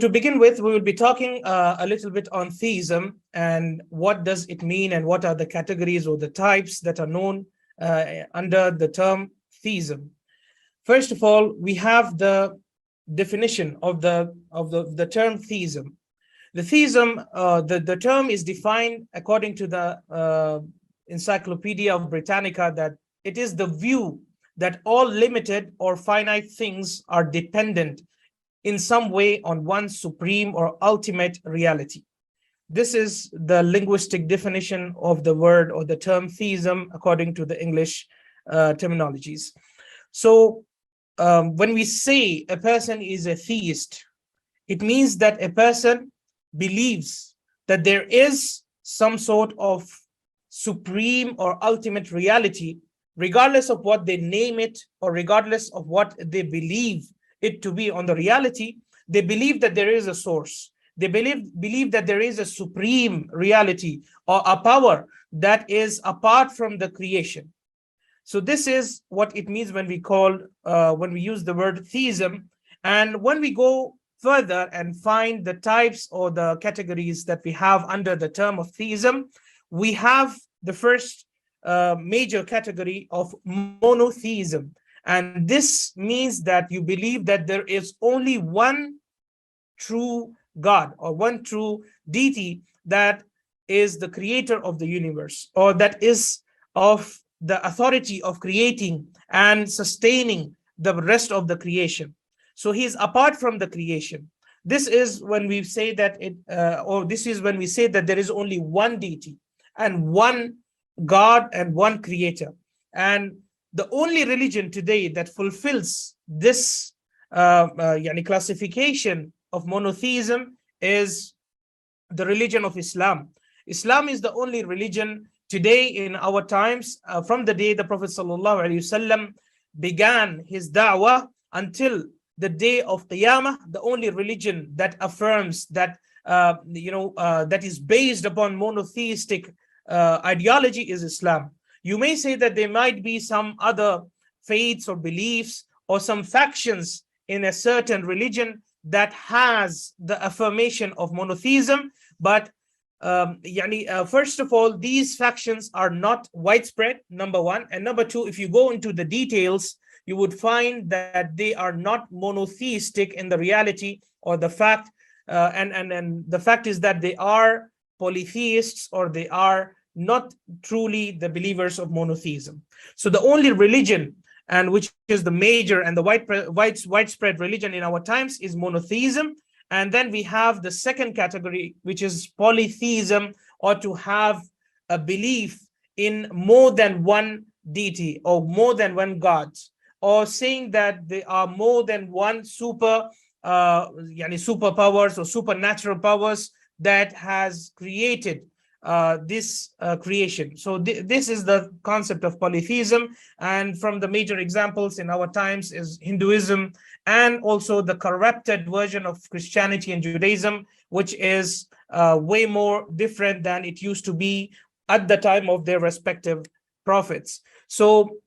To begin with, we will be talking a little bit on theism and what does it mean and what are the categories or the types that are known under the term theism. First of all, we have the definition of the term theism. The theism, the term is defined according to the Encyclopedia of Britannica that it is the view that all limited or finite things are dependent in some way on one supreme or ultimate reality. This is the linguistic definition of the word or the term theism according to the English terminologies. So when we say a person is a theist, it means that a person believes that there is some sort of supreme or ultimate reality, regardless of what they name it or regardless of what they believe it to be on the reality. They believe that there is a source. They believe that there is a supreme reality or a power that is apart from the creation. So this is what it means when we use the word theism. And when we go further and find the types or the categories that we have under the term of theism, we have the first major category of monotheism. And this means that you believe that there is only one true God or one true deity that is the creator of the universe, or that is of the authority of creating and sustaining the rest of the creation. So he is apart from the creation. This is when we say that this is when we say that there is only one deity and one God and one creator. And the only religion today that fulfills this classification of monotheism is the religion of Islam. Islam is the only religion today in our times, from the day the Prophet ﷺ began his da'wah until the day of Qiyamah, the only religion that affirms that that is based upon monotheistic ideology is Islam. You may say that there might be some other faiths or beliefs or some factions in a certain religion that has the affirmation of monotheism, but first of all, these factions are not widespread, number one. And number two, if you go into the details, you would find that they are not monotheistic in the reality or the fact, and the fact is that they are polytheists, or they are not truly the believers of monotheism. So the only religion, and which is the major and the widespread religion in our times, is monotheism. And then we have the second category, which is polytheism, or to have a belief in more than one deity or more than one God, or saying that there are more than one superpowers or supernatural powers that has created this creation. So this is the concept of polytheism, and from the major examples in our times is Hinduism, and also the corrupted version of Christianity and Judaism, which is way more different than it used to be at the time of their respective prophets. So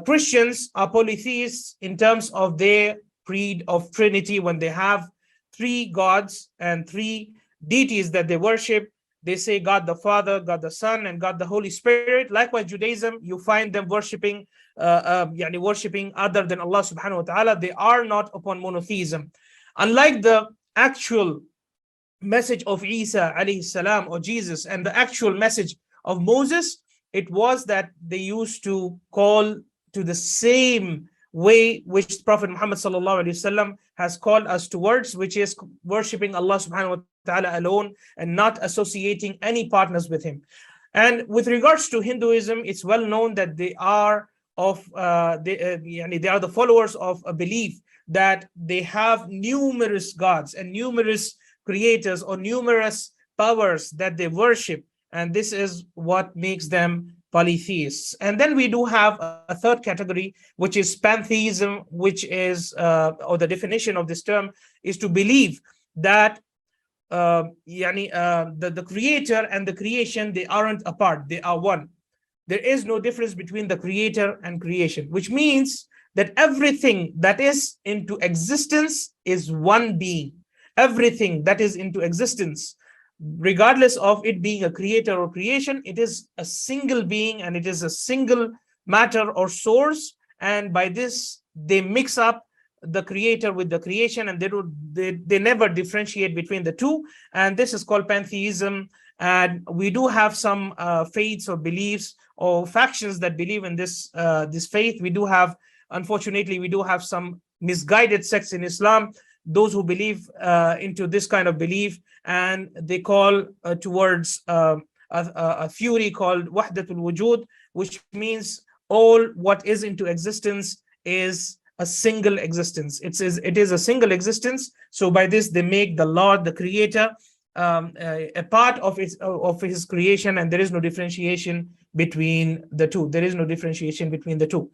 Christians are polytheists in terms of their creed of Trinity, when they have three gods and three deities that they worship. They say God the Father, God the Son, and God the Holy Spirit. Likewise, Judaism, you find them worshipping other than Allah subhanahu wa ta'ala. They are not upon monotheism. Unlike the actual message of Isa alayhi salam, or Jesus, and the actual message of Moses, it was that they used to call to the same way which Prophet Muhammad sallallahu alaihi wasallam has called us towards, which is worshipping Allah subhanahu wa ta'ala alone and not associating any partners with him. And with regards to Hinduism, it's well known that they are they are the followers of a belief that they have numerous gods and numerous creators or numerous powers that they worship, and this is what makes them polytheists. And then we do have a third category, which is pantheism, which is or the definition of this term is to believe that the creator and the creation, they aren't apart, they are one. There is no difference between the creator and creation, which means that everything that is into existence is one being. everything that is into existence, regardless of it being a creator or creation, it is a single being and it is a single matter or source. And by this, they mix up the creator with the creation, and they never differentiate between the two. And this is called pantheism. And we do have some faiths or beliefs or factions that believe in this faith. We do have, unfortunately, we do have some misguided sects in Islam, those who believe into this kind of belief, and they call towards a theory called wahdatul wujud, which means all what is into existence is a single existence. It is a single existence. So by this, they make the Lord, the creator, a part of his creation, and there is no differentiation between the two. There is no differentiation between the two.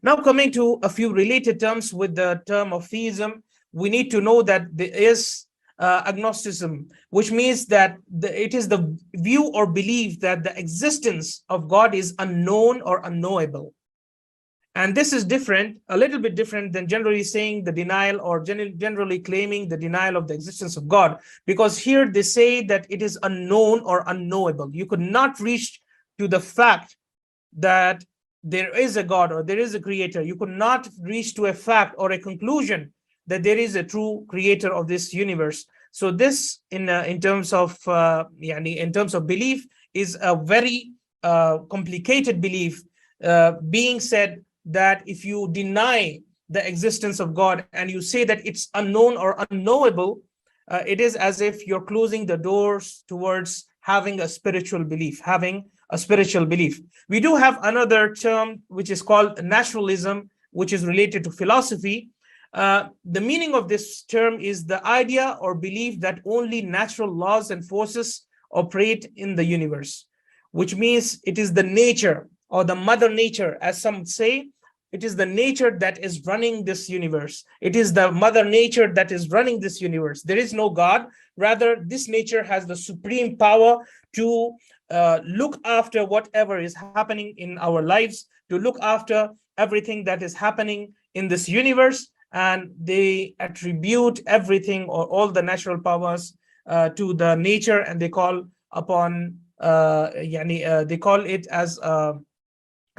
Now, coming to a few related terms with the term of theism, we need to know that there is agnosticism, which means that it is the view or belief that the existence of God is unknown or unknowable. And this is different, a little bit different than generally saying the denial, or generally claiming the denial of the existence of God, because here they say that it is unknown or unknowable. You could not reach to the fact that there is a God or there is a creator. You could not reach to a fact or a conclusion that there is a true creator of this universe. So this, in terms of belief, is a very complicated belief, being said that if you deny the existence of God and you say that it's unknown or unknowable, it is as if you're closing the doors towards having a spiritual belief, We do have another term which is called naturalism, which is related to philosophy. The meaning of this term is the idea or belief that only natural laws and forces operate in the universe, which means it is the nature or the mother nature, as some say. It is the nature that is running this universe. It is the mother nature that is running this universe. There is no God. Rather, this nature has the supreme power to look after whatever is happening in our lives, to look after everything that is happening in this universe. And they attribute everything or all the natural powers to the nature, and they call upon they call it as a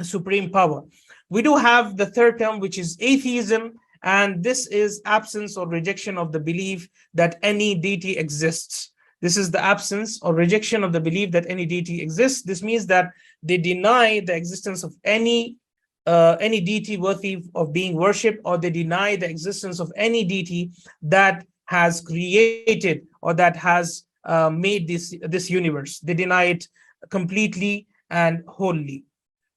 supreme power. We do have the third term, which is atheism, and this is absence or rejection of the belief that any deity exists. This is the absence or rejection of the belief that any deity exists. This means that they deny the existence of any deity worthy of being worshipped, or they deny the existence of any deity that has created or that has made this universe. They deny it completely and wholly.